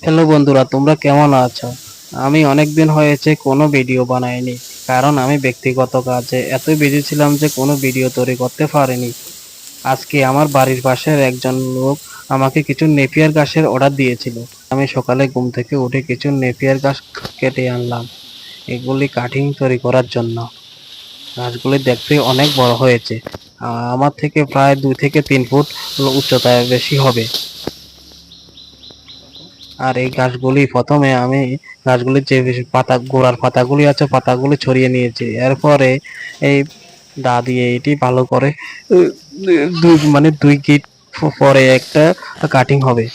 Hello বন্ধুরা, তোমরা কেমন আছো? আমি অনেকদিন হয়েছে কোনো ভিডিও বানাইনি, কারণ আমি ব্যক্তিগত কাজে এত বিজি ছিলাম যে কোনো ভিডিও তৈরি করতে পারিনি। আজকে আমার বাড়ির পাশের একজন লোক আমাকে কিছু নেপিয়ার ঘাসের অর্ডার দিয়েছিল। আমি সকালে ঘুম থেকে উঠে কিছু নেপিয়ার ঘাস কেটে আনলাম, এগুলি কাটিং তৈরি করার জন্য। ঘাসগুলি দেখতে অনেক বড় হয়েছে, আমার থেকে প্রায় 2 থেকে 3 ফুট উচ্চতায় বেশি হবে। আর এই গাছগুলি প্রথমে আমি গাছগুলির যে পাতা গোড়ার পাতাগুলি আছে পাতাগুলি ছড়িয়ে নিয়েছি। এরপরে এই দা দিয়ে এটি ভালো করে দুই 2 গিট পরে একটা কাটিং হবে।